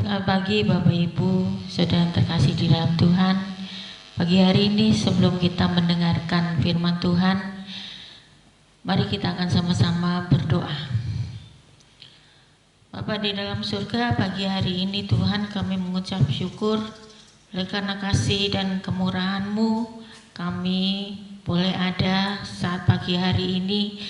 Selamat pagi Bapak Ibu, saudara yang terkasih di dalam Tuhan. Pagi hari ini sebelum kita mendengarkan firman Tuhan, mari kita akan sama-sama berdoa. Bapa di dalam surga, pagi hari ini Tuhan kami mengucap syukur oleh karena kasih dan kemurahan-Mu kami boleh ada saat pagi hari ini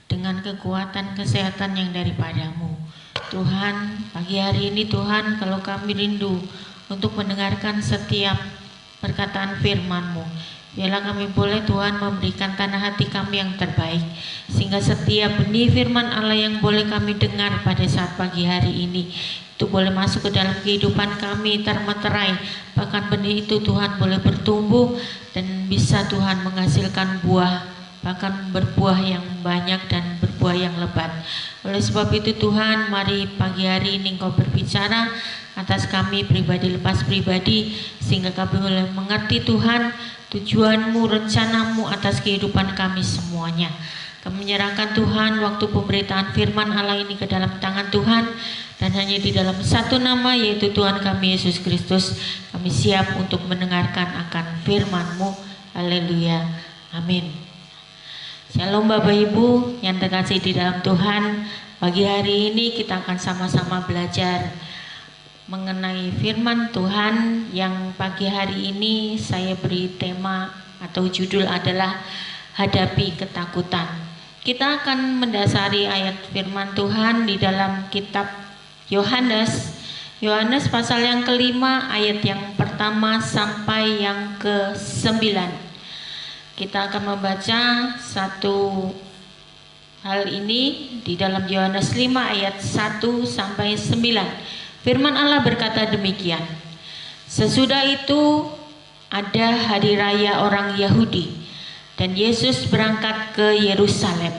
dengan kekuatan kesehatan yang daripada-Mu. Tuhan, pagi hari ini Tuhan, kalau kami rindu untuk mendengarkan setiap perkataan firman-Mu, biarlah kami boleh Tuhan memberikan tanah hati kami yang terbaik, sehingga setiap benih firman Allah yang boleh kami dengar pada saat pagi hari ini itu boleh masuk ke dalam kehidupan kami termeterai, bahkan benih itu Tuhan boleh bertumbuh dan bisa Tuhan menghasilkan buah, bahkan berbuah yang banyak dan berbuah yang lebat. Oleh sebab itu Tuhan, mari pagi hari ini Engkau berbicara atas kami pribadi lepas pribadi, sehingga kami boleh mengerti Tuhan tujuan-Mu, rencana-Mu atas kehidupan kami semuanya. Kami menyerahkan Tuhan waktu pemberitaan firman Allah ini ke dalam tangan Tuhan, dan hanya di dalam satu nama, yaitu Tuhan kami Yesus Kristus, kami siap untuk mendengarkan akan firman-Mu. Haleluya, amin. Shalom Bapak Ibu yang terkasih di dalam Tuhan. Pagi hari ini kita akan sama-sama belajar mengenai firman Tuhan yang pagi hari ini saya beri tema atau judul adalah hadapi ketakutan. Kita akan mendasari ayat firman Tuhan di dalam kitab Yohanes pasal yang kelima ayat yang pertama sampai yang ke-9. Kita akan membaca satu hal ini di dalam Yohanes 5 ayat 1 sampai 9. Firman Allah berkata demikian. Sesudah itu ada hari raya orang Yahudi dan Yesus berangkat ke Yerusalem.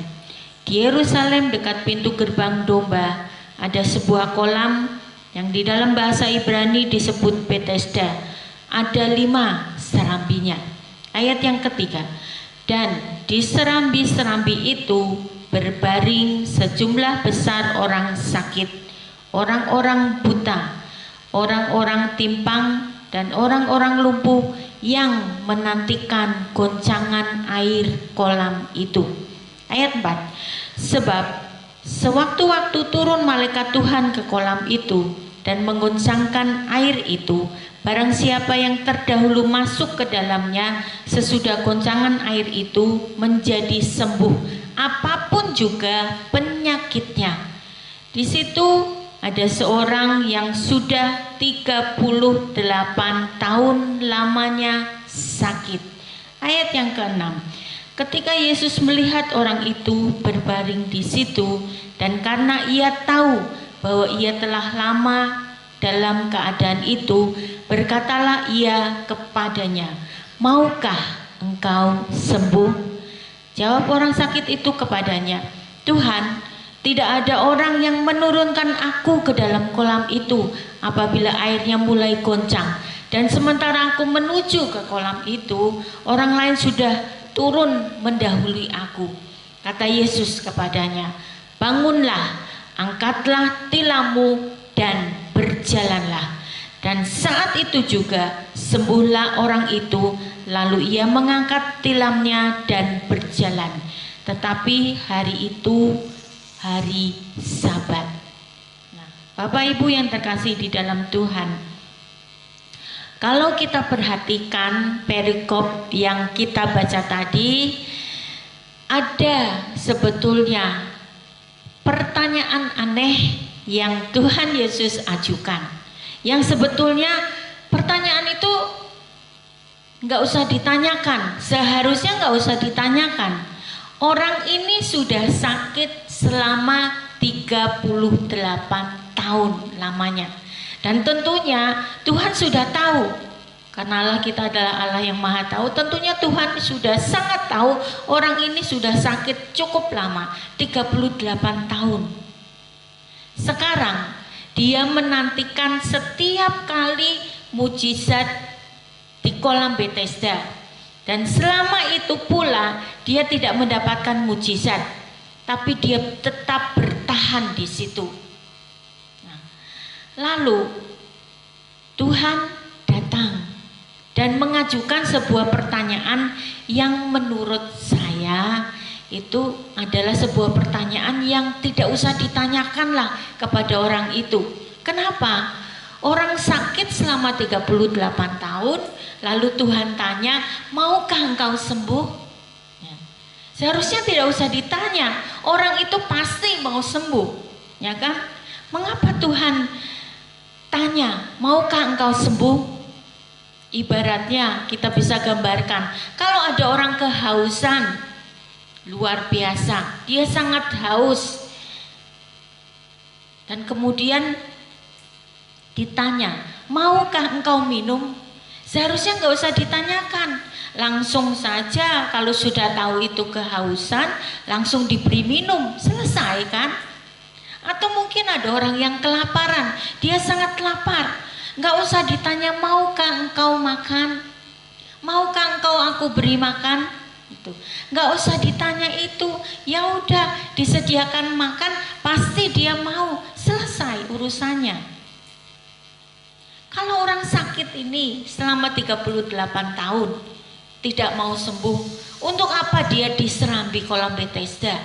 Di Yerusalem dekat pintu gerbang domba ada sebuah kolam yang di dalam bahasa Ibrani disebut Betesda. Ada 5 serambinya. Ayat yang ketiga, dan di serambi-serambi itu berbaring sejumlah besar orang sakit, orang-orang buta, orang-orang timpang, dan orang-orang lumpuh yang menantikan goncangan air kolam itu. Ayat 4, sebab sewaktu-waktu turun malaikat Tuhan ke kolam itu dan menggoncangkan air itu, barang siapa yang terdahulu masuk ke dalamnya sesudah goncangan air itu menjadi sembuh, apapun juga penyakitnya. Di situ ada seorang yang sudah 38 tahun lamanya sakit. Ayat yang ke-6. Ketika Yesus melihat orang itu berbaring di situ, dan karena ia tahu bahwa ia telah lama dalam keadaan itu, berkatalah ia kepadanya, maukah engkau sembuh? Jawab orang sakit itu kepadanya, Tuhan, tidak ada orang yang menurunkan aku ke dalam kolam itu apabila airnya mulai goncang, dan sementara aku menuju ke kolam itu, orang lain sudah turun mendahului aku. Kata Yesus kepadanya, bangunlah, angkatlah tilammu dan berjalanlah. Dan saat itu juga sembuhlah orang itu, lalu ia mengangkat tilamnya dan berjalan. Tetapi hari itu hari Sabat. Nah, Bapak Ibu yang terkasih di dalam Tuhan, kalau kita perhatikan perikop yang kita baca tadi, ada sebetulnya pertanyaan aneh yang Tuhan Yesus ajukan, yang sebetulnya pertanyaan itu nggak usah ditanyakan, seharusnya nggak usah ditanyakan. Orang ini sudah sakit selama 38 tahun lamanya, dan tentunya Tuhan sudah tahu, karena Allah kita adalah Allah yang maha tahu. Tentunya Tuhan sudah sangat tahu orang ini sudah sakit cukup lama, 38 tahun. Sekarang dia menantikan setiap kali mujizat di kolam Betesda, dan selama itu pula dia tidak mendapatkan mujizat, tapi dia tetap bertahan di situ. Nah, lalu Tuhan datang dan mengajukan sebuah pertanyaan yang menurut saya itu adalah sebuah pertanyaan yang tidak usah ditanyakanlah kepada orang itu. Kenapa? Orang sakit selama 38 tahun, lalu Tuhan tanya, maukah engkau sembuh? Ya. Seharusnya tidak usah ditanya, orang itu pasti mau sembuh, ya kan? Mengapa Tuhan tanya, maukah engkau sembuh? Ibaratnya kita bisa gambarkan, kalau ada orang kehausan luar biasa, dia sangat haus, dan kemudian ditanya, maukah engkau minum? Seharusnya nggak usah ditanyakan, langsung saja kalau sudah tahu itu kehausan, langsung diberi minum, selesai kan? Atau mungkin ada orang yang kelaparan, dia sangat lapar, nggak usah ditanya, maukah engkau makan? Maukah engkau aku beri makan? Itu nggak usah ditanya itu, ya udah disediakan makan, pasti dia mau, selesai urusannya. Kalau orang sakit ini selama 38 tahun tidak mau sembuh, untuk apa dia diserambi kolam Bethesda?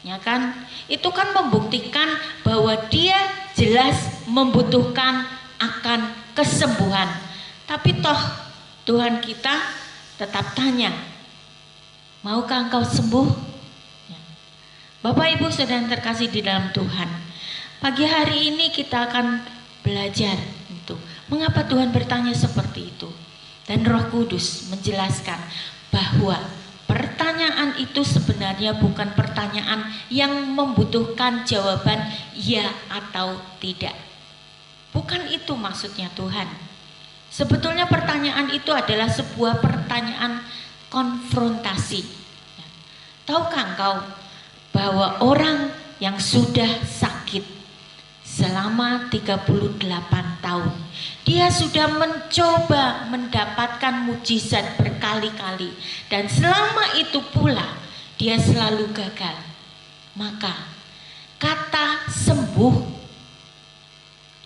Ya kan? Itu kan membuktikan bahwa dia jelas membutuhkan akan kesembuhan. Tapi toh Tuhan kita tetap tanya, maukah engkau sembuh? Ya. Bapak Ibu saudara terkasih di dalam Tuhan, pagi hari ini kita akan belajar itu mengapa Tuhan bertanya seperti itu. Dan Roh Kudus menjelaskan bahwa pertanyaan itu sebenarnya bukan pertanyaan yang membutuhkan jawaban ya atau tidak. Bukan itu maksudnya Tuhan. Sebetulnya pertanyaan itu adalah sebuah pertanyaan konfrontasi. Tahukah engkau bahwa orang yang sudah sakit selama 38 tahun, dia sudah mencoba mendapatkan mujizat berkali-kali, dan selama itu pula dia selalu gagal. Maka kata sembuh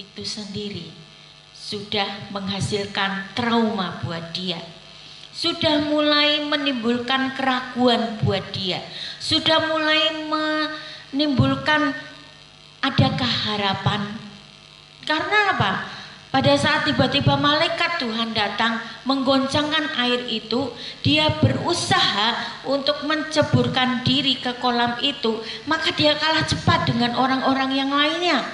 itu sendiri sudah menghasilkan trauma buat dia, sudah mulai menimbulkan keraguan buat dia, sudah mulai menimbulkan adakah harapan. Karena apa? Pada saat tiba-tiba malaikat Tuhan datang menggoncangkan air itu, dia berusaha untuk menceburkan diri ke kolam itu, maka dia kalah cepat dengan orang-orang yang lainnya.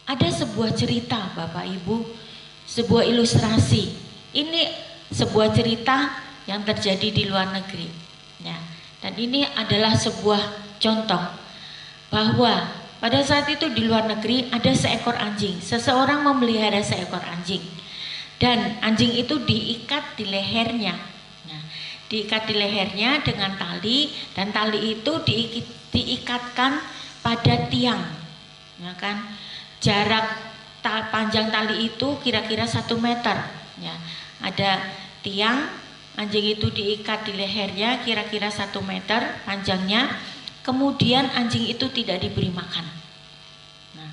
Ada sebuah cerita Bapak Ibu, sebuah ilustrasi. Ini sebuah cerita yang terjadi di luar negeri. Ya, dan ini adalah sebuah contoh bahwa pada saat itu di luar negeri ada seekor anjing. Seseorang memelihara seekor anjing, dan anjing itu diikat di lehernya. Nah, diikat di lehernya dengan tali, dan tali itu diikatkan pada tiang, ya kan? Jarak panjang tali itu kira-kira 1 meter. Ya, ada tiang, anjing itu diikat di lehernya kira-kira 1 meter panjangnya. Kemudian anjing itu tidak diberi makan. Nah,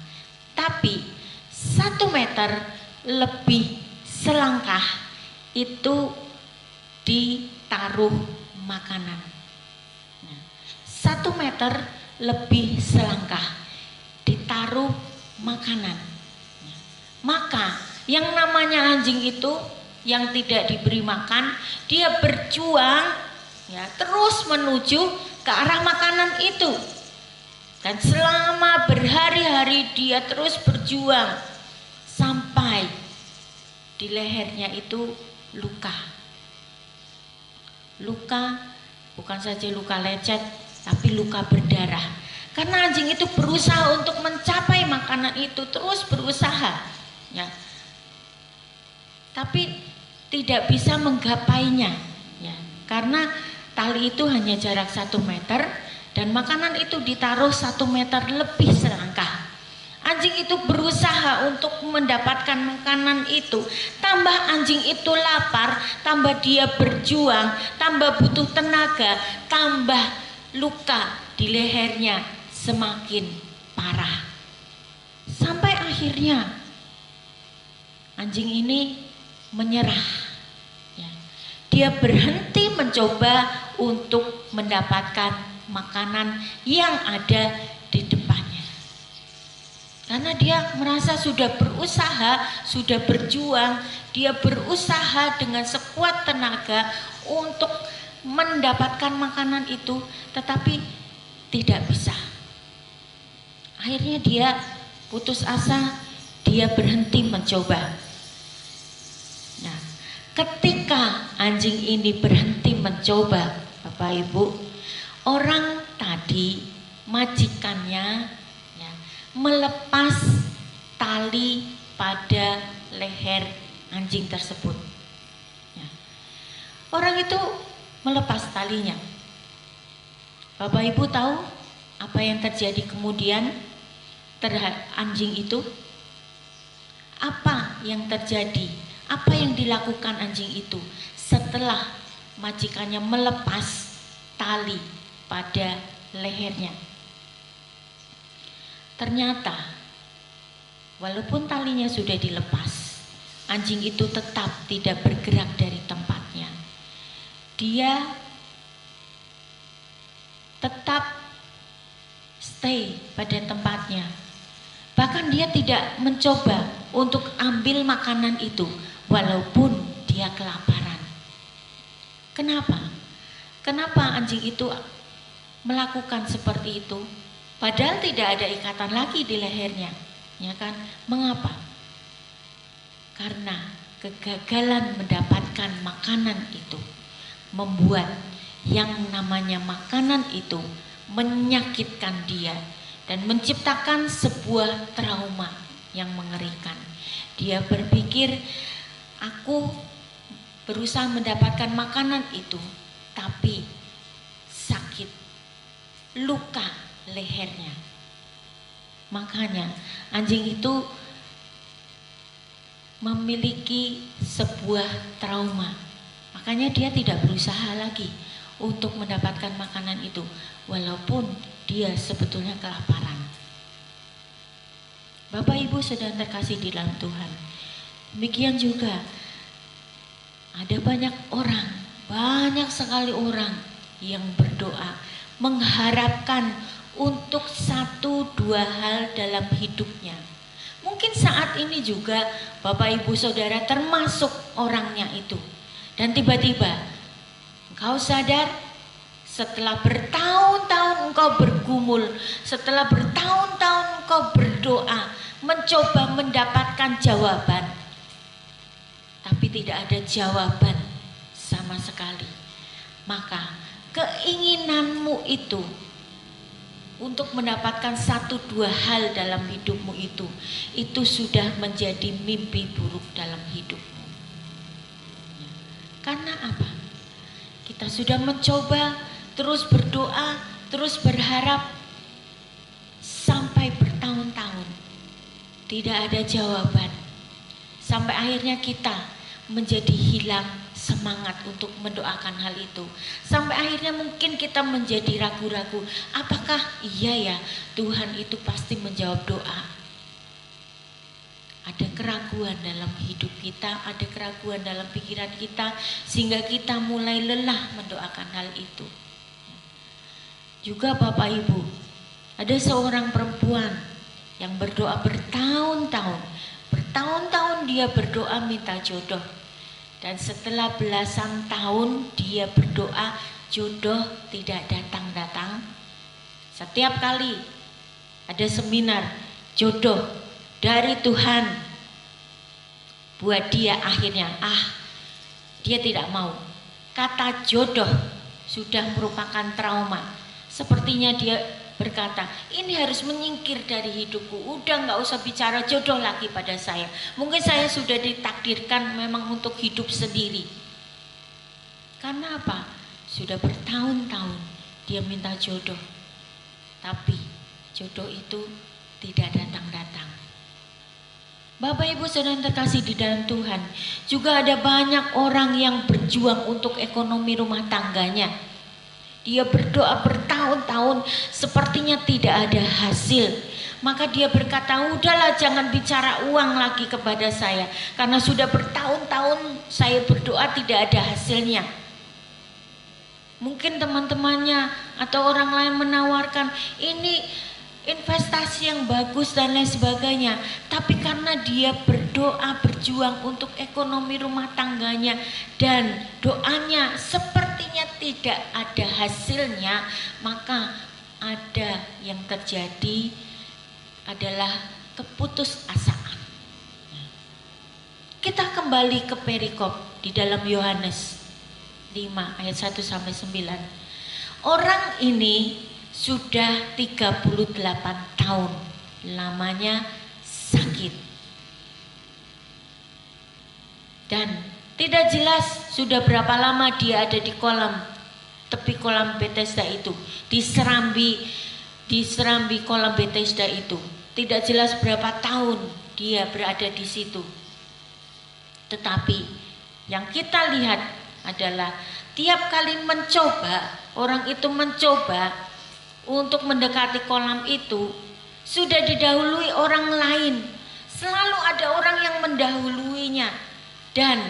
tapi 1 meter lebih selangkah itu ditaruh makanan. Nah, 1 meter lebih selangkah ditaruh makanan. Maka yang namanya anjing itu yang tidak diberi makan, dia berjuang ya terus menuju ke arah makanan itu. Dan selama berhari-hari dia terus berjuang sampai di lehernya itu luka. Luka bukan saja luka lecet, tapi luka berdarah. Karena anjing itu berusaha untuk mencapai makanan itu, terus berusaha, ya. Tapi tidak bisa menggapainya, ya. Karena tali itu hanya jarak 1 meter dan makanan itu ditaruh 1 meter lebih selangkah. Anjing itu berusaha untuk mendapatkan makanan itu. Tambah anjing itu lapar, tambah dia berjuang, tambah butuh tenaga, tambah luka di lehernya semakin parah. Sampai akhirnya anjing ini menyerah. Ya. Dia berhenti mencoba untuk mendapatkan makanan yang ada di depannya. Karena dia merasa sudah berusaha, sudah berjuang, dia berusaha dengan sekuat tenaga untuk mendapatkan makanan itu, tetapi tidak bisa. Akhirnya dia putus asa, dia berhenti mencoba. Nah, ketika anjing ini berhenti mencoba, Bapak Ibu, orang tadi majikannya ya, melepas tali pada leher anjing tersebut. Ya. Orang itu melepas talinya. Bapak Ibu tahu apa yang terjadi kemudian terhadap anjing itu? Apa yang terjadi? Apa yang dilakukan anjing itu setelah majikannya melepas tali pada lehernya? Ternyata walaupun talinya sudah dilepas, anjing itu tetap tidak bergerak dari tempatnya. Dia tetap stay pada tempatnya. Bahkan dia tidak mencoba untuk ambil makanan itu walaupun dia kelaparan. Kenapa? Kenapa anjing itu melakukan seperti itu? Padahal tidak ada ikatan lagi di lehernya, ya kan? Mengapa? Karena kegagalan mendapatkan makanan itu membuat yang namanya makanan itu menyakitkan dia dan menciptakan sebuah trauma yang mengerikan. Dia berpikir, aku berusaha mendapatkan makanan itu, tapi sakit, luka lehernya. Makanya anjing itu memiliki sebuah trauma. Makanya dia tidak berusaha lagi untuk mendapatkan makanan itu, walaupun dia sebetulnya kelaparan. Bapak Ibu sedang terkasih di dalam Tuhan. Demikian juga ada banyak sekali orang yang berdoa mengharapkan untuk 1-2 hal dalam hidupnya. Mungkin saat ini juga Bapak Ibu Saudara termasuk orangnya itu. Dan tiba-tiba engkau sadar, setelah bertahun-tahun engkau bergumul, setelah bertahun-tahun engkau berdoa, mencoba mendapatkan jawaban, tapi tidak ada jawaban sama sekali. Maka keinginanmu itu untuk mendapatkan 1-2 hal dalam hidupmu itu sudah menjadi mimpi buruk dalam hidupmu. Karena apa? Kita sudah mencoba, terus berdoa, terus berharap sampai bertahun-tahun tidak ada jawaban. Sampai akhirnya kita menjadi hilang semangat untuk mendoakan hal itu. Sampai akhirnya mungkin kita menjadi ragu-ragu, apakah iya ya Tuhan itu pasti menjawab doa? Ada keraguan dalam hidup kita, ada keraguan dalam pikiran kita, sehingga kita mulai lelah mendoakan hal itu. Juga Bapak Ibu, ada seorang perempuan yang berdoa bertahun-tahun dia berdoa minta jodoh. Dan setelah belasan tahun dia berdoa, jodoh tidak datang-datang. Setiap kali ada seminar jodoh dari Tuhan, buat dia akhirnya dia tidak mau. Kata jodoh sudah merupakan trauma. Sepertinya dia berkata, ini harus menyingkir dari hidupku, udah gak usah bicara jodoh lagi pada saya. Mungkin saya sudah ditakdirkan memang untuk hidup sendiri. Karena apa? Sudah bertahun-tahun dia minta jodoh, tapi jodoh itu tidak datang-datang. Bapak Ibu Saudara terkasih di dalam Tuhan, juga ada banyak orang yang berjuang untuk ekonomi rumah tangganya. Dia berdoa bertahun-tahun, sepertinya tidak ada hasil. Maka dia berkata, udahlah jangan bicara uang lagi kepada saya. Karena sudah bertahun-tahun saya berdoa tidak ada hasilnya. Mungkin teman-temannya atau orang lain menawarkan ini investasi yang bagus dan lain sebagainya. Tapi karena dia berdoa berjuang untuk ekonomi rumah tangganya dan doanya sepertinya tidak ada hasilnya, maka ada yang terjadi adalah keputusasaan. Kita kembali ke perikop di dalam Yohanes 5 ayat 1 sampai 9. Orang ini sudah 38 tahun lamanya sakit. Dan tidak jelas sudah berapa lama dia ada di tepi kolam Bethesda itu, di serambi kolam Bethesda itu. Tidak jelas berapa tahun dia berada di situ. Tetapi yang kita lihat adalah tiap kali orang itu mencoba untuk mendekati kolam itu, sudah didahului orang lain. Selalu ada orang yang mendahuluinya dan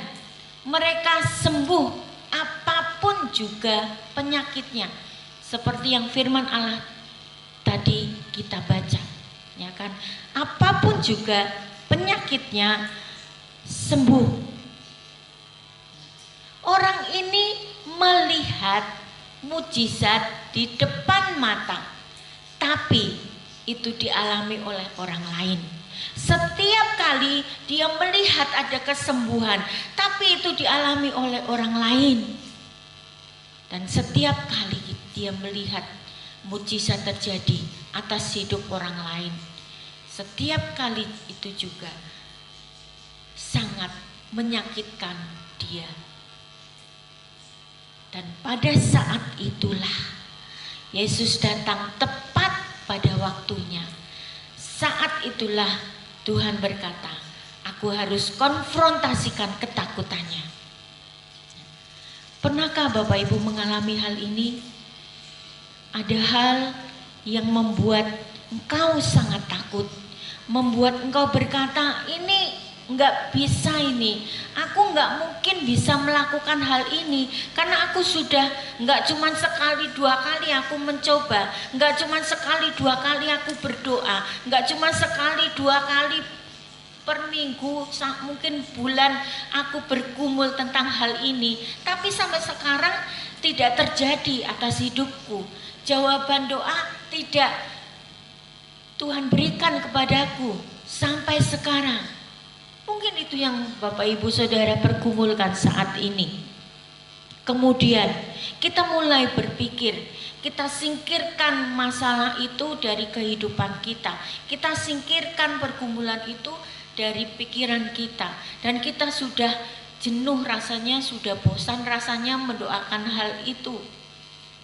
mereka sembuh apapun juga penyakitnya. Seperti yang firman Allah tadi kita baca, ya kan? Apapun juga penyakitnya sembuh. Orang ini melihat mujizat di depan mata, tapi itu dialami oleh orang lain. Setiap kali dia melihat ada kesembuhan, tapi itu dialami oleh orang lain. Dan setiap kali dia melihat mujizat terjadi atas hidup orang lain, setiap kali itu juga sangat menyakitkan dia. Dan pada saat itulah Yesus datang tepat pada waktunya. Saat itulah Tuhan berkata, aku harus konfrontasikan ketakutannya. Pernahkah Bapak Ibu mengalami hal ini? Ada hal yang membuat engkau sangat takut, membuat engkau berkata, ini enggak bisa ini, aku enggak mungkin bisa melakukan hal ini, karena aku sudah enggak cuma sekali dua kali aku mencoba, enggak cuma sekali dua kali aku berdoa, enggak cuma sekali dua kali per minggu, mungkin bulan aku bergumul tentang hal ini, tapi sampai sekarang tidak terjadi atas hidupku. Jawaban doa tidak Tuhan berikan kepadaku sampai sekarang. Mungkin itu yang Bapak Ibu Saudara pergumulkan saat ini. Kemudian kita mulai berpikir, kita singkirkan masalah itu dari kehidupan kita. Kita singkirkan pergumulan itu dari pikiran kita. Dan kita sudah jenuh rasanya, sudah bosan rasanya mendoakan hal itu.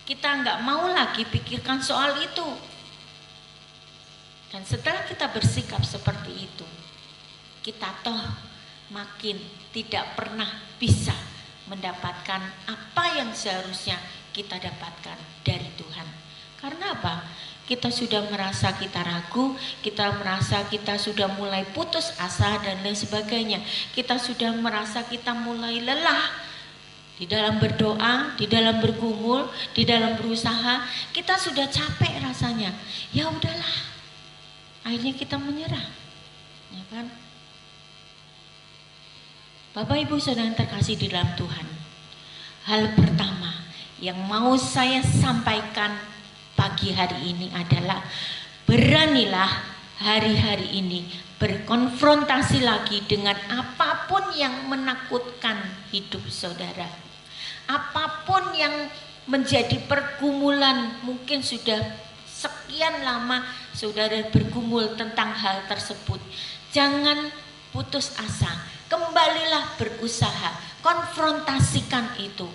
Kita nggak mau lagi pikirkan soal itu. Dan setelah kita bersikap seperti itu, kita toh makin tidak pernah bisa mendapatkan apa yang seharusnya kita dapatkan dari Tuhan. Karena apa? Kita sudah merasa kita ragu, kita merasa kita sudah mulai putus asa dan lain sebagainya. Kita sudah merasa kita mulai lelah di dalam berdoa, di dalam bergumul, di dalam berusaha. Kita sudah capek rasanya. Ya udahlah, akhirnya kita menyerah, ya kan? Bapak Ibu Saudara yang terkasih di dalam Tuhan, hal pertama yang mau saya sampaikan pagi hari ini adalah beranilah hari-hari ini berkonfrontasi lagi dengan apapun yang menakutkan hidup saudara. Apapun yang menjadi pergumulan, mungkin sudah sekian lama saudara bergumul tentang hal tersebut. Jangan putus asa. Kembalilah berusaha, konfrontasikan itu.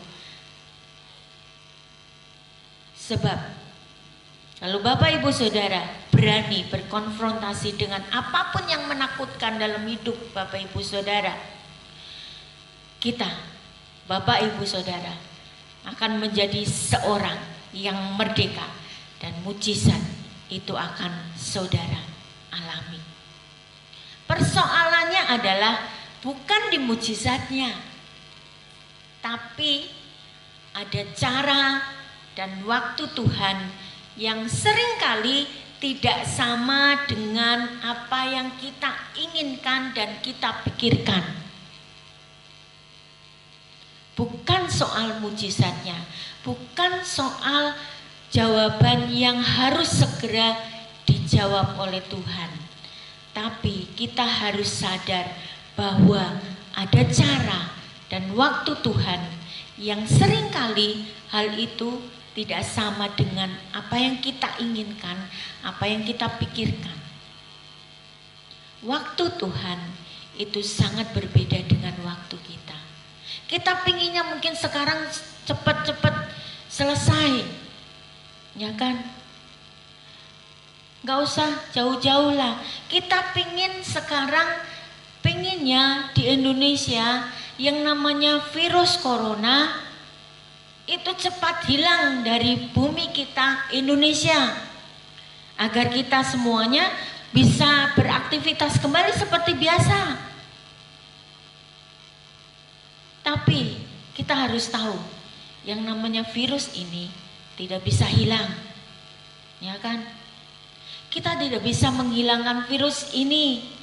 Sebab kalau Bapak Ibu Saudara berani berkonfrontasi dengan apapun yang menakutkan dalam hidup Bapak Ibu Saudara, kita, Bapak Ibu Saudara, akan menjadi seorang yang merdeka dan mujizat itu akan saudara alami. Persoalannya adalah bukan di mukjizatnya, tapi ada cara dan waktu Tuhan yang seringkali tidak sama dengan apa yang kita inginkan dan kita pikirkan. Bukan soal mukjizatnya, bukan soal jawaban yang harus segera dijawab oleh Tuhan. Tapi kita harus sadar bahwa ada cara dan waktu Tuhan yang seringkali hal itu tidak sama dengan apa yang kita inginkan, apa yang kita pikirkan. Waktu Tuhan itu sangat berbeda dengan waktu kita. Kita pinginnya mungkin sekarang cepat-cepat selesai, ya kan? Gak usah jauh-jauh lah. Kita pingin sekarang, pinginnya di Indonesia yang namanya virus corona itu cepat hilang dari bumi kita Indonesia, agar kita semuanya bisa beraktivitas kembali seperti biasa. Tapi kita harus tahu yang namanya virus ini tidak bisa hilang, ya kan? Kita tidak bisa menghilangkan virus ini.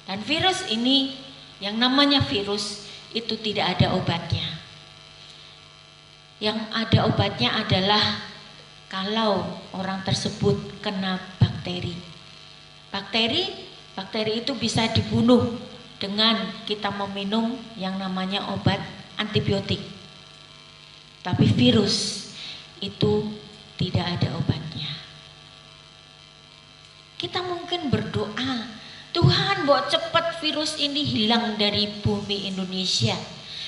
Dan virus ini, yang namanya virus, itu tidak ada obatnya. Yang ada obatnya adalah kalau orang tersebut kena bakteri. Bakteri itu bisa dibunuh dengan kita meminum yang namanya obat antibiotik. Tapi virus itu tidak ada obatnya. Kita mungkin berdoa, Tuhan buat cepat virus ini hilang dari bumi Indonesia,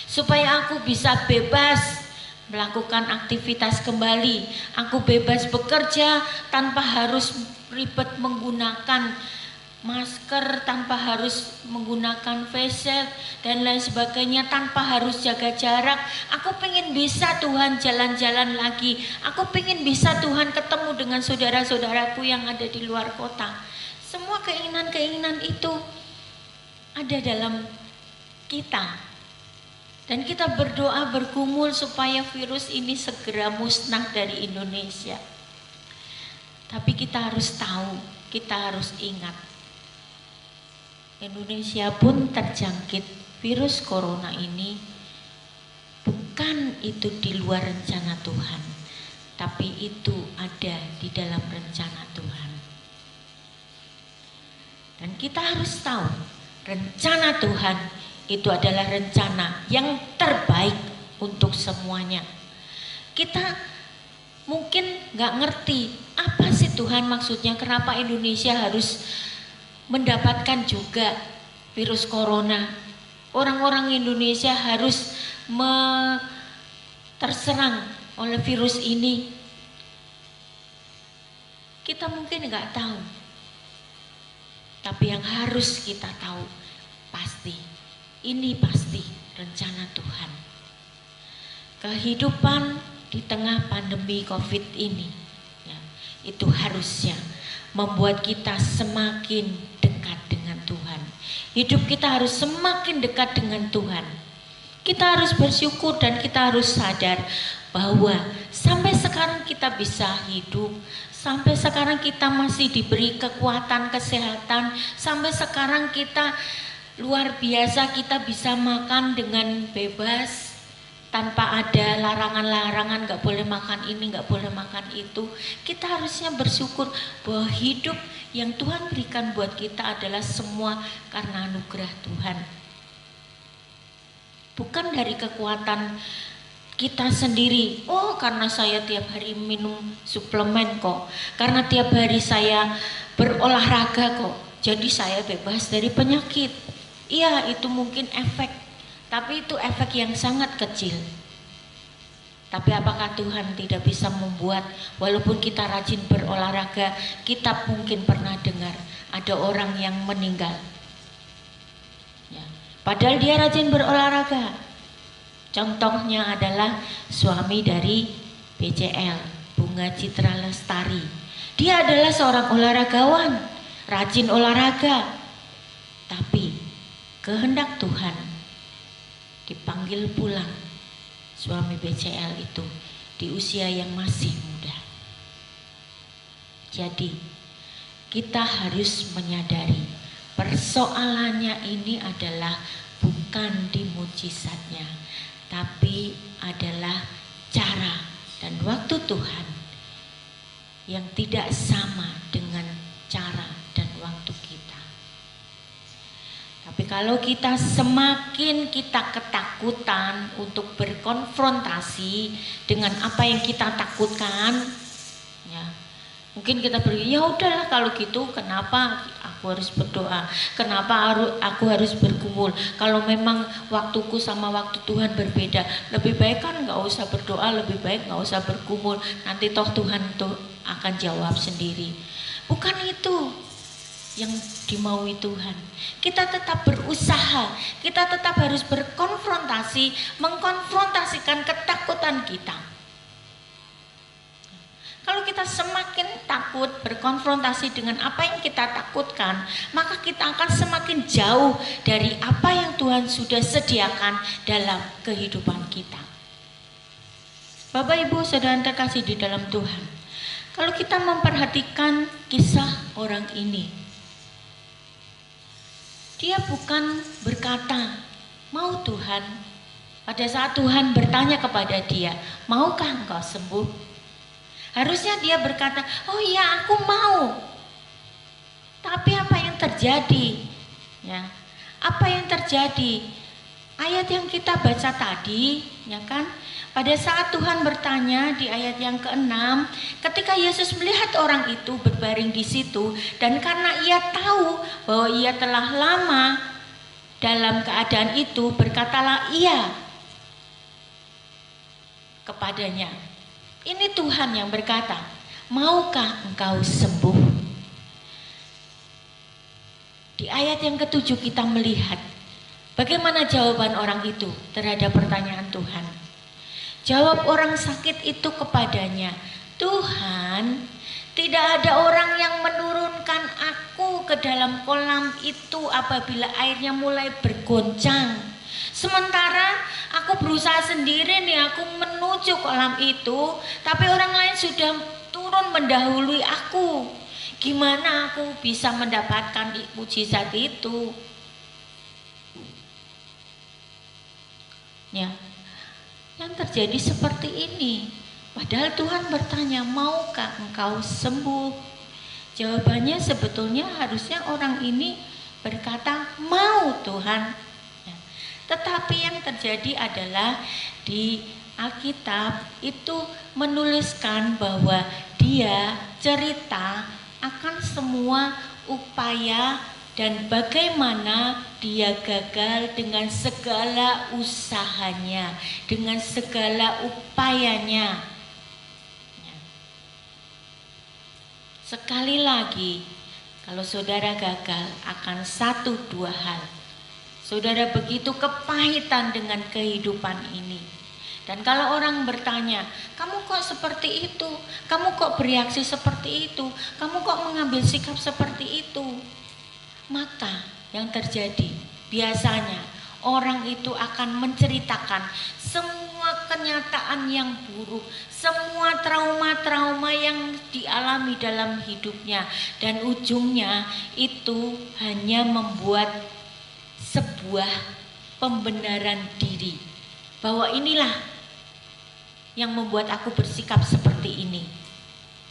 supaya aku bisa bebas melakukan aktivitas kembali. Aku bebas bekerja tanpa harus ribet menggunakan masker, tanpa harus menggunakan face shield dan lain sebagainya, tanpa harus jaga jarak. Aku pengen bisa Tuhan jalan-jalan lagi. Aku pengen bisa Tuhan ketemu dengan saudara-saudaraku yang ada di luar kota. Semua keinginan-keinginan itu ada dalam kita. Dan kita berdoa bergumul supaya virus ini segera musnah dari Indonesia. Tapi kita harus tahu, kita harus ingat, Indonesia pun terjangkit virus corona ini bukan itu di luar rencana Tuhan, tapi itu ada di dalam rencana Tuhan. Dan kita harus tahu rencana Tuhan itu adalah rencana yang terbaik untuk semuanya. Kita mungkin gak ngerti apa sih Tuhan maksudnya, kenapa Indonesia harus mendapatkan juga virus corona. Orang-orang Indonesia harus terserang oleh virus ini. Kita mungkin nggak tahu, tapi yang harus kita tahu pasti, ini pasti rencana Tuhan. Kehidupan di tengah pandemi COVID ini, ya, itu harusnya membuat kita semakin dekat dengan Tuhan. Hidup kita harus semakin dekat dengan Tuhan. Kita harus bersyukur dan kita harus sadar bahwa sampai sekarang kita bisa hidup, sampai sekarang kita masih diberi kekuatan kesehatan, sampai sekarang kita luar biasa, kita bisa makan dengan bebas tanpa ada larangan-larangan, gak boleh makan ini, gak boleh makan itu. Kita harusnya bersyukur bahwa hidup yang Tuhan berikan buat kita adalah semua karena anugerah Tuhan. Bukan dari kekuatan kita sendiri. Oh, karena saya tiap hari minum suplemen kok, karena tiap hari saya berolahraga kok, jadi saya bebas dari penyakit. Iya, itu mungkin efek, tapi itu efek yang sangat kecil. Tapi apakah Tuhan tidak bisa membuat, walaupun kita rajin berolahraga, kita mungkin pernah dengar ada orang yang meninggal, ya, padahal dia rajin berolahraga. Contohnya adalah suami dari BCL, Bunga Citra Lestari. Dia adalah seorang olahragawan, rajin olahraga, tapi kehendak Tuhan dipanggil pulang suami BCL itu di usia yang masih muda. Jadi kita harus menyadari persoalannya ini adalah bukan di mujizatnya, tapi adalah cara dan waktu Tuhan yang tidak sama dengan cara dan waktu kita. Tapi kalau kita semakin kita ketakutan untuk berkonfrontasi dengan apa yang kita takutkan, ya mungkin kita berpikir, ya udahlah kalau gitu kenapa aku harus berdoa, kenapa aku harus bergumul, kalau memang waktuku sama waktu Tuhan berbeda, lebih baik kan nggak usah berdoa, lebih baik nggak usah bergumul, nanti toh Tuhan tuh akan jawab sendiri. Bukan itu yang dimaui Tuhan. Kita tetap berusaha, kita tetap harus berkonfrontasi, mengkonfrontasikan ketakutan kita. Kalau kita semakin takut berkonfrontasi dengan apa yang kita takutkan, maka kita akan semakin jauh dari apa yang Tuhan sudah sediakan dalam kehidupan kita. Bapak Ibu Saudara terkasih di dalam Tuhan, kalau kita memperhatikan kisah orang ini, dia bukan berkata, "Mau Tuhan." Pada saat Tuhan bertanya kepada dia, "Maukah engkau sembuh?" Harusnya dia berkata, "Oh iya, aku mau." Tapi apa yang terjadi? Ya, apa yang terjadi? Ayat yang kita baca tadi, ya kan? Pada saat Tuhan bertanya di ayat yang ke-6, ketika Yesus melihat orang itu berbaring di situ, dan karena ia tahu bahwa ia telah lama dalam keadaan itu, berkatalah ia kepadanya. Ini Tuhan yang berkata, "Maukah engkau sembuh?" Di ayat yang ke-7 kita melihat bagaimana jawaban orang itu terhadap pertanyaan Tuhan. Jawab orang sakit itu kepadanya, "Tuhan, tidak ada orang yang menurunkan aku ke dalam kolam itu apabila airnya mulai bergoncang. Sementara aku berusaha sendiri nih, aku menuju kolam itu, tapi orang lain sudah turun mendahului aku. Gimana aku bisa mendapatkan mujizat itu?" Ya, yang terjadi seperti ini. Padahal Tuhan bertanya, "Maukah engkau sembuh?" Jawabannya sebetulnya harusnya orang ini berkata, "Mau Tuhan." Tetapi yang terjadi adalah di Alkitab itu menuliskan bahwa dia cerita akan semua upaya dan bagaimana dia gagal dengan segala usahanya, dengan segala upayanya. Sekali lagi, kalau saudara gagal akan 1-2 hal, saudara begitu kepahitan dengan kehidupan ini. Dan kalau orang bertanya, "Kamu kok seperti itu? Kamu kok bereaksi seperti itu? Kamu kok mengambil sikap seperti itu?" Maka yang terjadi biasanya orang itu akan menceritakan semua kenyataan yang buruk, semua trauma-trauma yang dialami dalam hidupnya, dan ujungnya itu hanya membuat sebuah pembenaran diri bahwa inilah yang membuat aku bersikap seperti ini.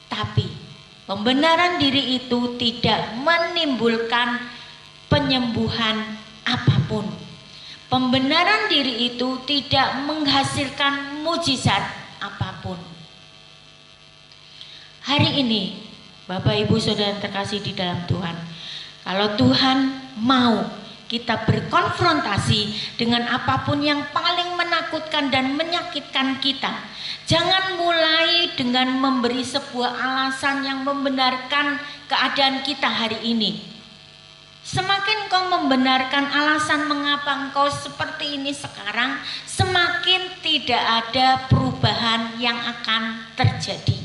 Tapi pembenaran diri itu tidak menimbulkan penyembuhan apapun. Pembenaran diri itu tidak menghasilkan mujizat apapun. Hari ini, Bapak Ibu Saudara terkasih di dalam Tuhan, kalau Tuhan mau kita berkonfrontasi dengan apapun yang paling menakutkan dan menyakitkan kita, jangan mulai dengan memberi sebuah alasan yang membenarkan keadaan kita hari ini. Semakin kau membenarkan alasan mengapa engkau seperti ini sekarang, semakin tidak ada perubahan yang akan terjadi.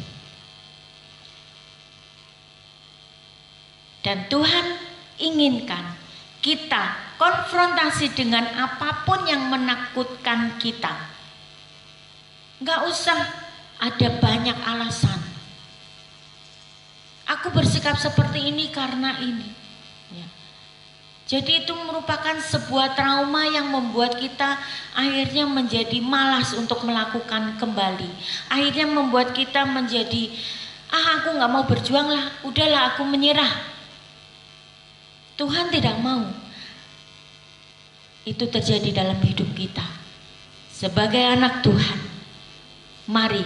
Dan Tuhan inginkan kita konfrontasi dengan apapun yang menakutkan kita. Nggak usah ada banyak alasan. Aku bersikap seperti ini karena ini. Ya. Jadi itu merupakan sebuah trauma yang membuat kita akhirnya menjadi malas untuk melakukan kembali. Akhirnya membuat kita menjadi, aku nggak mau berjuang lah, udahlah aku menyerah. Tuhan tidak mau itu terjadi dalam hidup kita. Sebagai anak Tuhan, mari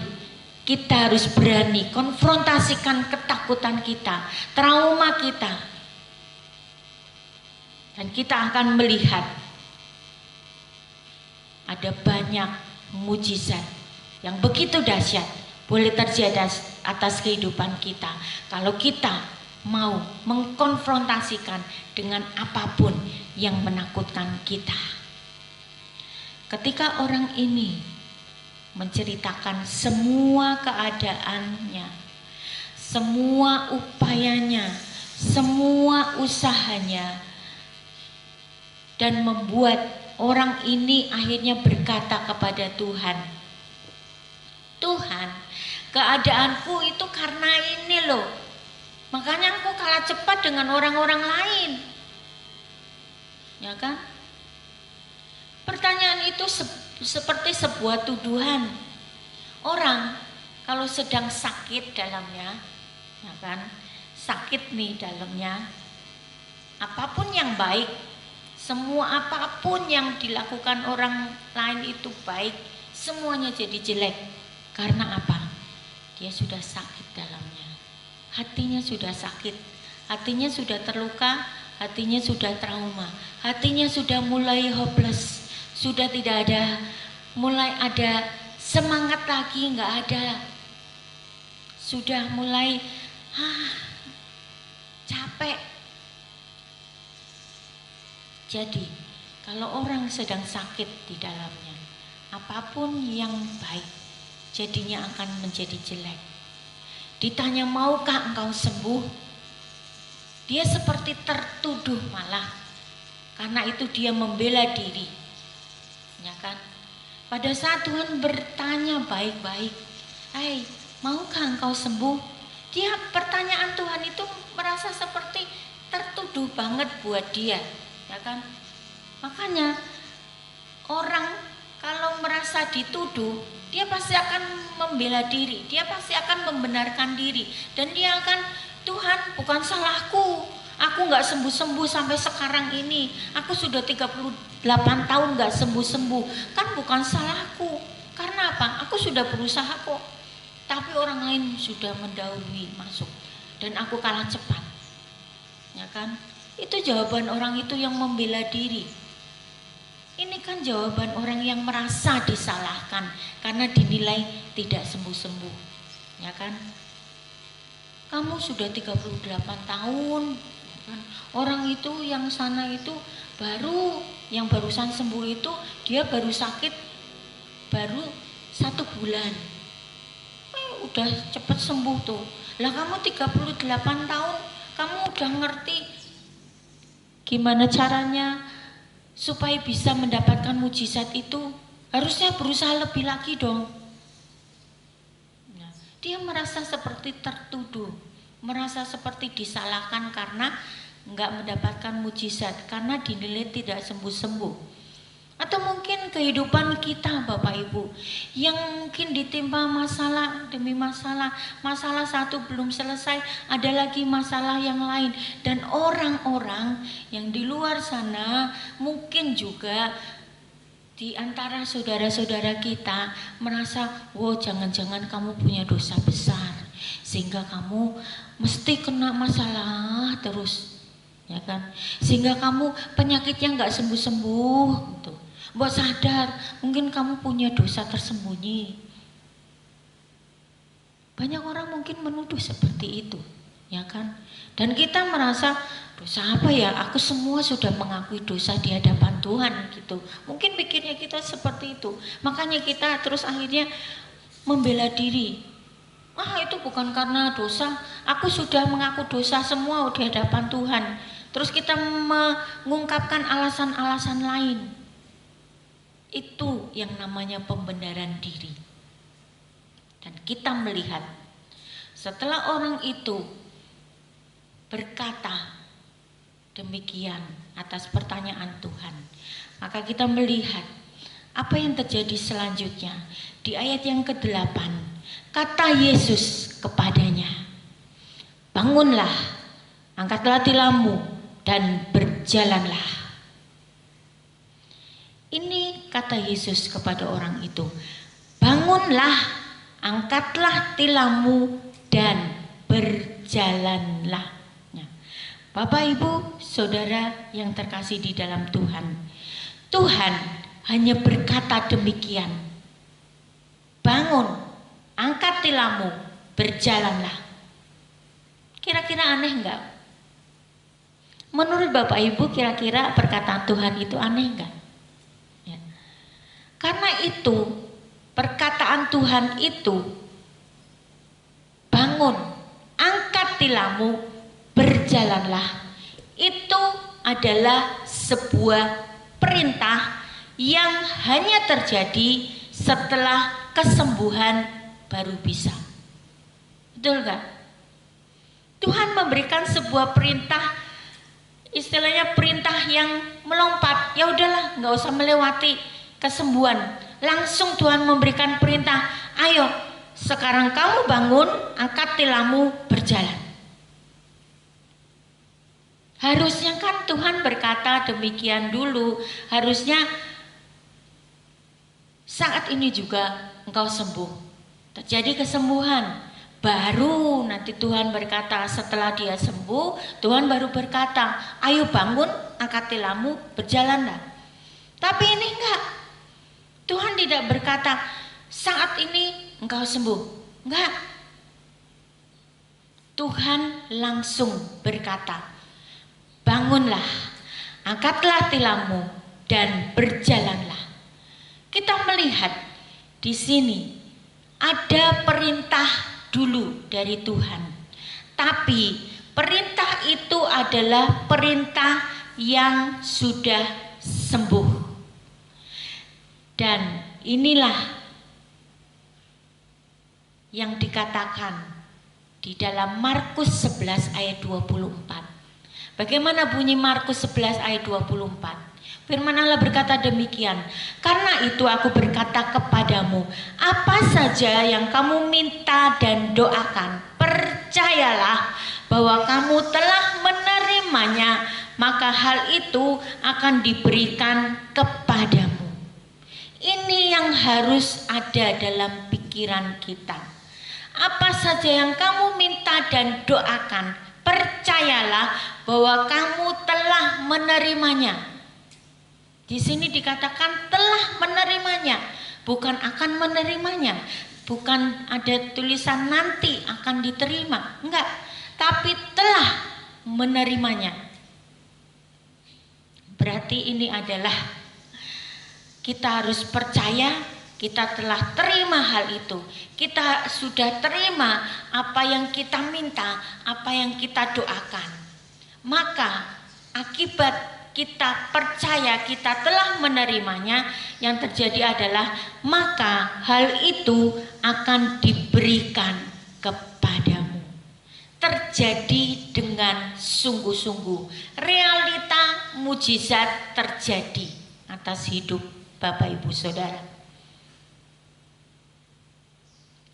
kita harus berani konfrontasikan ketakutan kita, trauma kita. Dan kita akan melihat ada banyak mujizat yang begitu dahsyat boleh terjadi atas kehidupan kita kalau kita mau mengkonfrontasikan dengan apapun yang menakutkan kita. Ketika orang ini menceritakan semua keadaannya, semua upayanya, semua usahanya, dan membuat orang ini akhirnya berkata kepada Tuhan, Tuhan, keadaanku itu karena ini loh, makanya aku kalah cepat dengan orang-orang lain. Ya kan? Pertanyaan itu seperti sebuah tuduhan. Orang kalau sedang sakit dalamnya, ya kan? Sakit nih dalamnya. Apapun yang baik, semua apapun yang dilakukan orang lain itu baik, semuanya jadi jelek. Karena apa? Dia sudah sakit dalamnya. Hatinya sudah sakit, hatinya sudah terluka, hatinya sudah trauma, hatinya sudah mulai hopeless, sudah tidak ada, mulai ada semangat lagi, nggak ada, sudah mulai capek. Jadi kalau orang sedang sakit di dalamnya, apapun yang baik jadinya akan menjadi jelek. Ditanya, maukah engkau sembuh? Dia seperti tertuduh malah. Karena itu dia membela diri. Ya kan? Pada saat Tuhan bertanya baik-baik, "Hai, maukah engkau sembuh?" Dia, pertanyaan Tuhan itu merasa seperti tertuduh banget buat dia. Ya kan? Makanya orang kalau merasa dituduh, dia pasti akan membela diri, dia pasti akan membenarkan diri, dan dia akan, Tuhan bukan salahku, aku gak sembuh-sembuh sampai sekarang ini, aku sudah 38 tahun gak sembuh-sembuh, kan bukan salahku, karena apa? Aku sudah berusaha kok, tapi orang lain sudah mendahului masuk, dan aku kalah cepat. Ya kan? Itu jawaban orang itu yang membela diri. Ini kan jawaban orang yang merasa disalahkan karena dinilai tidak sembuh-sembuh. Ya kan? Kamu sudah 38 tahun. Ya kan? Orang itu yang sana itu baru, yang barusan sembuh itu dia baru sakit baru 1 bulan. Udah cepet sembuh tuh. Lah kamu 38 tahun, kamu udah ngerti gimana caranya supaya bisa mendapatkan mujizat itu, harusnya berusaha lebih lagi dong. Nah, dia merasa seperti tertuduh, merasa seperti disalahkan karena nggak mendapatkan mujizat, karena dinilai tidak sembuh-sembuh. Atau mungkin kehidupan kita Bapak Ibu, yang mungkin ditimpa masalah demi masalah, masalah satu belum selesai, ada lagi masalah yang lain. Dan orang-orang yang di luar sana mungkin juga di antara saudara-saudara kita merasa, wow, jangan-jangan kamu punya dosa besar sehingga kamu mesti kena masalah terus, ya kan? Sehingga kamu penyakitnya nggak sembuh-sembuh gitu. Buat sadar, mungkin kamu punya dosa tersembunyi. Banyak orang mungkin menuduh seperti itu, ya kan? Dan kita merasa, dosa apa ya? Aku semua sudah mengakui dosa di hadapan Tuhan gitu. Mungkin pikirnya kita seperti itu. Makanya kita terus akhirnya membela diri. itu bukan karena dosa, aku sudah mengaku dosa semua di hadapan Tuhan. Terus kita mengungkapkan alasan-alasan lain. Itu yang namanya pembenaran diri. Dan kita melihat setelah orang itu berkata demikian atas pertanyaan Tuhan, maka kita melihat apa yang terjadi selanjutnya. Di ayat yang ke-8, kata Yesus kepadanya, bangunlah, angkatlah tilammu dan berjalanlah. Ini kata Yesus kepada orang itu, bangunlah, angkatlah tilammu dan berjalanlah. Bapak, Ibu, Saudara yang terkasih di dalam Tuhan, Tuhan hanya berkata demikian, bangun, angkat tilammu, berjalanlah. Kira-kira aneh enggak? Menurut Bapak Ibu, kira-kira perkataan Tuhan itu aneh enggak? Ya. Karena itu, perkataan Tuhan itu, bangun, angkat tilammu, berjalanlah, itu adalah sebuah perintah yang hanya terjadi setelah kesembuhan baru bisa. Betul kan? Tuhan memberikan sebuah perintah, istilahnya perintah yang melompat. Ya udahlah, nggak usah melewati kesembuhan. Langsung Tuhan memberikan perintah, ayo sekarang kamu bangun, angkat tilammu, berjalan. Harusnya kan Tuhan berkata demikian dulu. Harusnya saat ini juga engkau sembuh, terjadi kesembuhan. Baru nanti Tuhan berkata, setelah dia sembuh, Tuhan baru berkata, ayo bangun, angkat tilammu, berjalanlah. Tapi ini enggak. Tuhan tidak berkata, saat ini engkau sembuh. Enggak. Tuhan langsung berkata, bangunlah, angkatlah tilammu, dan berjalanlah. Kita melihat di sini ada perintah dulu dari Tuhan. Tapi perintah itu adalah perintah yang sudah sembuh. Dan inilah yang dikatakan di dalam Markus 11 ayat 24. Bagaimana bunyi Markus 11 ayat 24? Firman Allah berkata demikian, karena itu aku berkata kepadamu, apa saja yang kamu minta dan doakan, percayalah bahwa kamu telah menerimanya, maka hal itu akan diberikan kepadamu. Ini yang harus ada dalam pikiran kita. Apa saja yang kamu minta dan doakan, percayalah bahwa kamu telah menerimanya. Di sini dikatakan telah menerimanya, bukan akan menerimanya. Bukan ada tulisan nanti akan diterima, enggak. Tapi telah menerimanya. Berarti ini adalah kita harus percaya kita telah terima hal itu. Kita sudah terima apa yang kita minta, apa yang kita doakan. Maka akibat kita percaya kita telah menerimanya, yang terjadi adalah maka hal itu akan diberikan kepadamu. Terjadi dengan sungguh-sungguh. Realita mujizat terjadi atas hidup Bapak Ibu Saudara.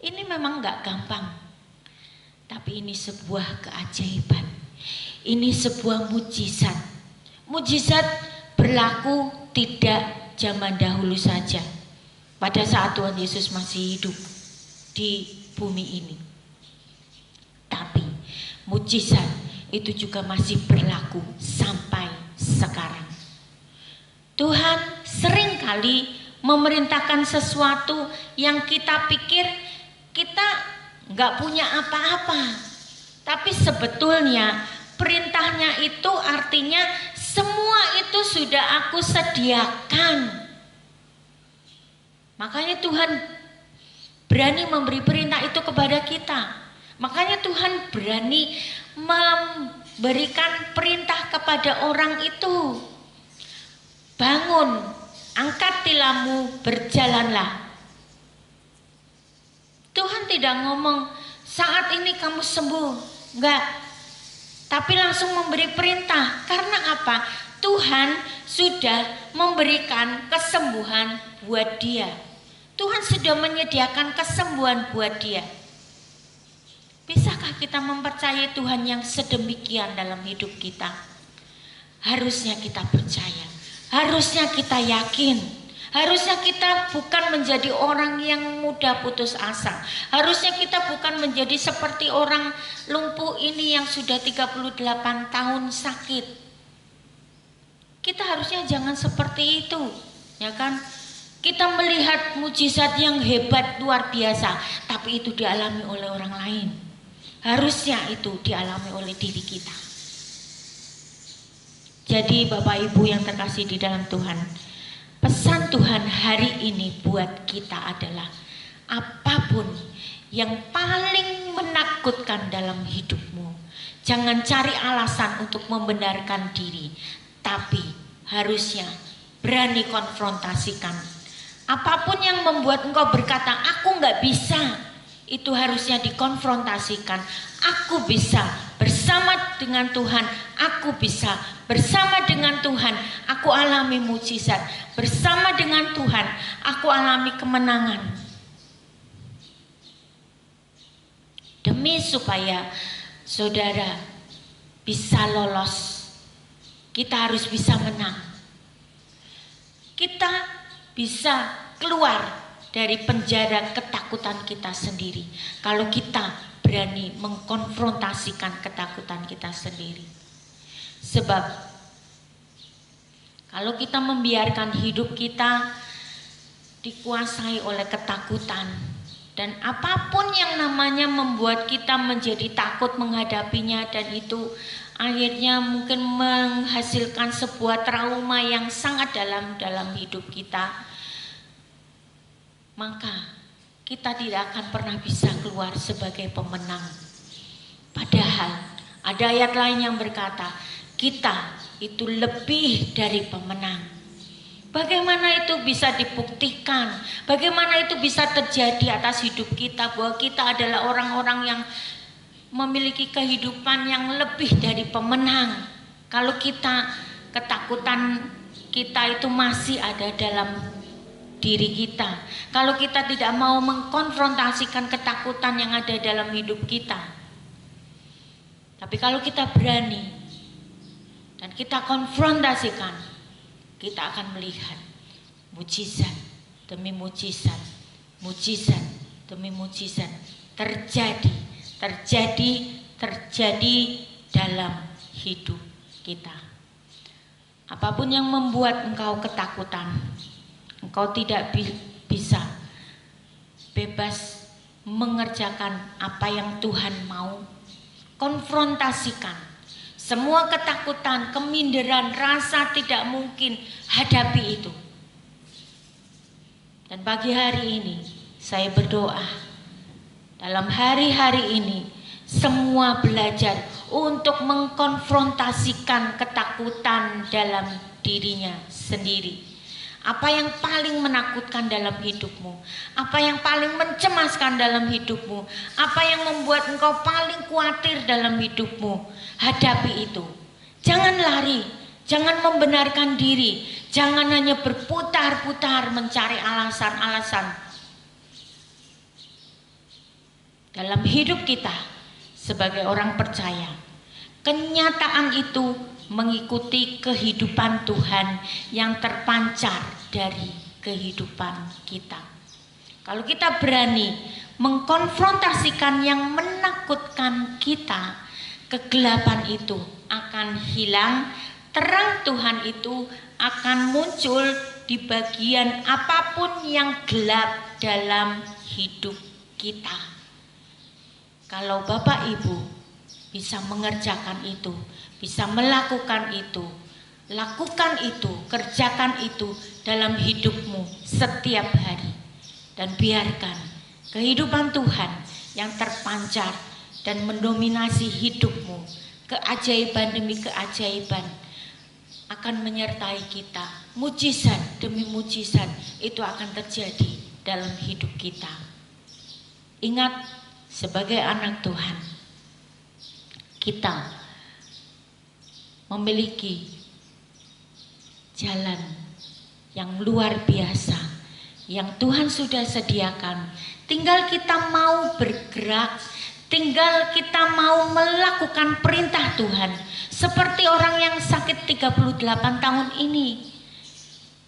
Ini memang gak gampang, tapi ini sebuah keajaiban. Ini sebuah mujizat. Mujizat berlaku tidak zaman dahulu saja, pada saat Tuhan Yesus masih hidup di bumi ini. Tapi mujizat itu juga masih berlaku sampai sekarang. Tuhan seringkali memerintahkan sesuatu yang kita pikir kita nggak punya apa-apa, tapi sebetulnya perintahnya itu artinya semua itu sudah aku sediakan. Makanya Tuhan berani memberi perintah itu kepada kita. Makanya Tuhan berani memberikan perintah kepada orang itu. Bangun, angkat tilammu, berjalanlah. Tuhan tidak ngomong saat ini kamu sembuh, enggak. Tapi langsung memberi perintah. Karena apa? Tuhan sudah memberikan kesembuhan buat dia. Tuhan sudah menyediakan kesembuhan buat dia. Bisakah kita mempercayai Tuhan yang sedemikian dalam hidup kita? Harusnya kita percaya. Harusnya kita yakin. Harusnya kita bukan menjadi orang yang mudah putus asa. Harusnya kita bukan menjadi seperti orang lumpuh ini yang sudah 38 tahun sakit. Kita harusnya jangan seperti itu, ya kan? Kita melihat mujizat yang hebat luar biasa, tapi itu dialami oleh orang lain. Harusnya itu dialami oleh diri kita. Jadi Bapak Ibu yang terkasih di dalam Tuhan, pesan Tuhan hari ini buat kita adalah apapun yang paling menakutkan dalam hidupmu, jangan cari alasan untuk membenarkan diri, tapi harusnya berani konfrontasikan. Apapun yang membuat engkau berkata, aku nggak bisa, itu harusnya dikonfrontasikan. Aku bisa bersama dengan Tuhan, aku bisa bersama dengan Tuhan, aku alami mujizat. Bersama dengan Tuhan, aku alami kemenangan. Demi supaya saudara bisa lolos, kita harus bisa menang. Kita bisa keluar dari penjara ketakutan kita sendiri kalau kita berani mengkonfrontasikan ketakutan kita sendiri. Sebab kalau kita membiarkan hidup kita dikuasai oleh ketakutan, dan apapun yang namanya membuat kita menjadi takut menghadapinya, dan itu akhirnya mungkin menghasilkan sebuah trauma yang sangat dalam hidup kita, maka kita tidak akan pernah bisa keluar sebagai pemenang. Padahal ada ayat lain yang berkata, kita itu lebih dari pemenang. Bagaimana itu bisa dibuktikan? Bagaimana itu bisa terjadi atas hidup kita, bahwa kita adalah orang-orang yang memiliki kehidupan yang lebih dari pemenang? Kalau kita, ketakutan kita itu masih ada dalam diri kita. Kalau kita tidak mau mengkonfrontasikan ketakutan yang ada dalam hidup kita. Tapi kalau kita berani dan kita konfrontasikan, kita akan melihat mujizat demi mujizat, mujizat demi mujizat terjadi dalam hidup kita. Apapun yang membuat engkau ketakutan, engkau tidak bisa bebas mengerjakan apa yang Tuhan mau. Konfrontasikan semua ketakutan, keminderan, rasa tidak mungkin, hadapi itu. Dan pagi hari ini saya berdoa, dalam hari-hari ini semua belajar untuk mengkonfrontasikan ketakutan dalam dirinya sendiri. Apa yang paling menakutkan dalam hidupmu? Apa yang paling mencemaskan dalam hidupmu? Apa yang membuat engkau paling khawatir dalam hidupmu? Hadapi itu. Jangan lari, jangan membenarkan diri, jangan hanya berputar-putar mencari alasan-alasan. Dalam hidup kita sebagai orang percaya, kenyataan itu mengikuti kehidupan Tuhan yang terpancar dari kehidupan kita. Kalau kita berani mengkonfrontasikan yang menakutkan kita, kegelapan itu akan hilang, terang Tuhan itu akan muncul di bagian apapun yang gelap dalam hidup kita. Kalau Bapak Ibu bisa mengerjakan itu, bisa melakukan itu, lakukan itu, kerjakan itu dalam hidupmu setiap hari, dan biarkan kehidupan Tuhan yang terpancar dan mendominasi hidupmu. Keajaiban demi keajaiban akan menyertai kita. Mujizat demi mujizat itu akan terjadi dalam hidup kita. Ingat, sebagai anak Tuhan, kita memiliki jalan yang luar biasa yang Tuhan sudah sediakan. Tinggal kita mau bergerak, tinggal kita mau melakukan perintah Tuhan. Seperti orang yang sakit 38 tahun ini,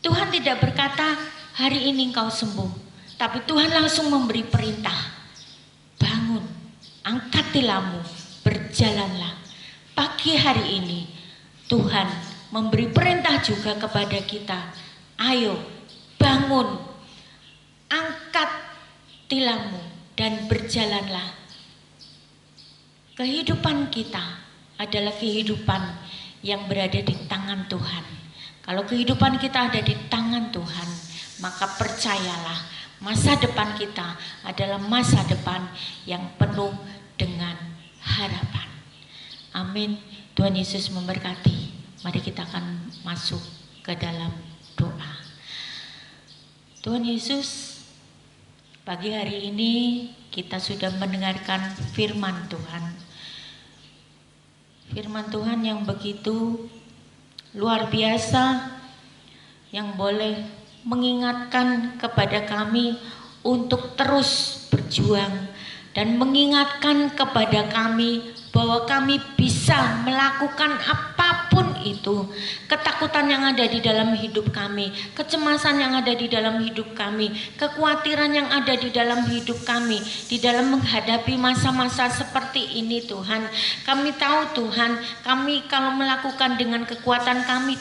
Tuhan tidak berkata hari ini engkau sembuh, tapi Tuhan langsung memberi perintah, bangun, angkat tilammu, berjalanlah. Pagi hari ini Tuhan memberi perintah juga kepada kita, ayo bangun, angkat tilammu dan berjalanlah. Kehidupan kita adalah kehidupan yang berada di tangan Tuhan. Kalau kehidupan kita ada di tangan Tuhan, maka percayalah, masa depan kita adalah masa depan yang penuh dengan harapan. Amin. Tuhan Yesus memberkati. Mari kita akan masuk ke dalam doa. Tuhan Yesus, pagi hari ini kita sudah mendengarkan firman Tuhan. Firman Tuhan yang begitu luar biasa, yang boleh mengingatkan kepada kami untuk terus berjuang dan mengingatkan kepada kami bahwa kami bisa melakukan apapun itu. Ketakutan yang ada di dalam hidup kami, kecemasan yang ada di dalam hidup kami, kekhawatiran yang ada di dalam hidup kami, di dalam menghadapi masa-masa seperti ini Tuhan. Kami tahu Tuhan, kami kalau melakukan dengan kekuatan kami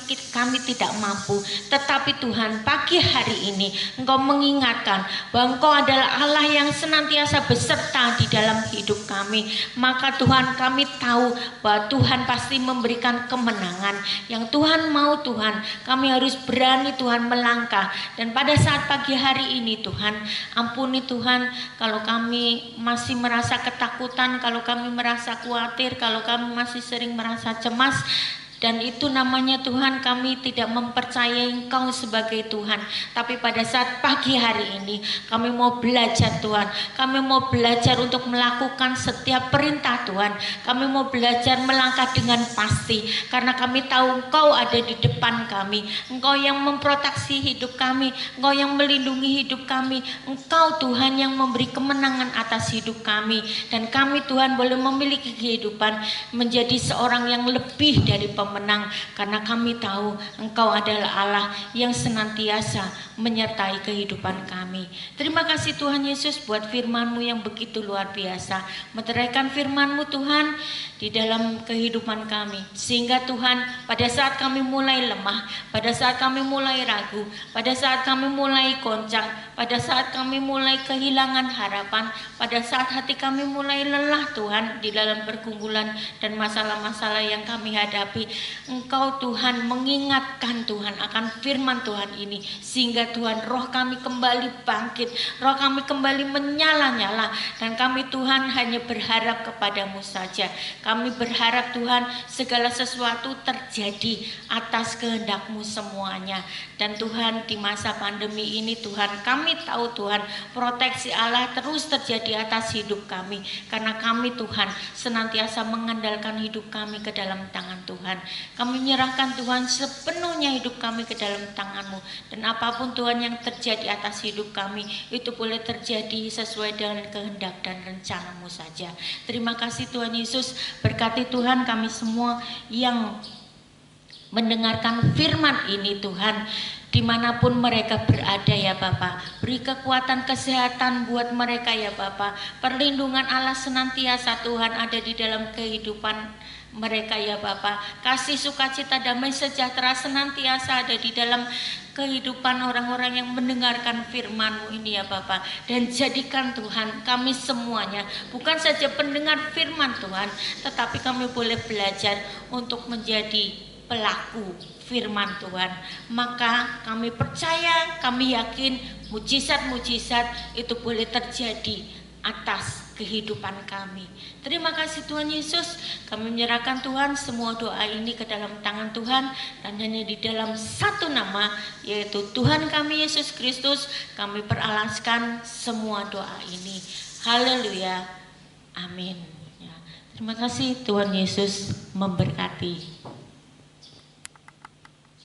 tidak mampu. Tetapi Tuhan, pagi hari ini Engkau mengingatkan bahwa Engkau adalah Allah yang senantiasa beserta di dalam hidup kami. Maka Tuhan, kami tahu bahwa Tuhan pasti memberikan kemenangan. Yang Tuhan mau Tuhan, kami harus berani Tuhan melangkah. Dan pada saat pagi hari ini Tuhan, ampuni Tuhan kalau kami masih merasa ketakutan, kalau kami merasa khawatir, kalau kami masih sering merasa cemas. Dan itu namanya Tuhan, kami tidak mempercayai Engkau sebagai Tuhan. Tapi pada saat pagi hari ini kami mau belajar Tuhan, kami mau belajar untuk melakukan setiap perintah Tuhan. Kami mau belajar melangkah dengan pasti, karena kami tahu Engkau ada di depan kami. Engkau yang memproteksi hidup kami, Engkau yang melindungi hidup kami. Engkau Tuhan yang memberi kemenangan atas hidup kami. Dan kami Tuhan boleh memiliki kehidupan menjadi seorang yang lebih dari pemenang, karena kami tahu Engkau adalah Allah yang senantiasa menyertai kehidupan kami. Terima kasih Tuhan Yesus buat firman-Mu yang begitu luar biasa. Meteraikan firman-Mu Tuhan di dalam kehidupan kami, sehingga Tuhan pada saat kami mulai lemah, pada saat kami mulai ragu, pada saat kami mulai goncang, pada saat kami mulai kehilangan harapan, pada saat hati kami mulai lelah Tuhan di dalam pergumulan dan masalah-masalah yang kami hadapi, Engkau Tuhan mengingatkan Tuhan akan firman Tuhan ini, sehingga Tuhan roh kami kembali bangkit, roh kami kembali menyala-nyala, dan kami Tuhan hanya berharap kepadamu saja. Kami berharap Tuhan segala sesuatu terjadi atas kehendak-Mu semuanya. Dan Tuhan di masa pandemi ini Tuhan, kami tahu Tuhan proteksi Allah terus terjadi atas hidup kami, karena kami Tuhan senantiasa mengandalkan hidup kami ke dalam tangan Tuhan. Kami menyerahkan Tuhan sepenuhnya hidup kami ke dalam tangan-Mu, dan apapun Tuhan yang terjadi atas hidup kami itu boleh terjadi sesuai dengan kehendak dan rencana-Mu saja. Terima kasih Tuhan Yesus. Berkati Tuhan kami semua yang mendengarkan firman ini Tuhan, dimanapun mereka berada ya Bapa. Beri kekuatan kesehatan buat mereka ya Bapa. Perlindungan Allah senantiasa Tuhan ada di dalam kehidupan mereka ya Bapa. Kasih sukacita damai sejahtera senantiasa ada di dalam kehidupan orang-orang yang mendengarkan firman-Mu ini ya Bapa. Dan jadikan Tuhan kami semuanya bukan saja pendengar firman Tuhan, tetapi kami boleh belajar untuk menjadi pelaku firman Tuhan. Maka kami percaya, kami yakin mujizat-mujizat itu boleh terjadi atas kehidupan kami. Terima kasih Tuhan Yesus. Kami menyerahkan Tuhan semua doa ini ke dalam tangan Tuhan, dan hanya di dalam satu nama, yaitu Tuhan kami Yesus Kristus, kami peralaskan semua doa ini. Haleluya. Amin. Ya. Terima kasih, Tuhan Yesus memberkati.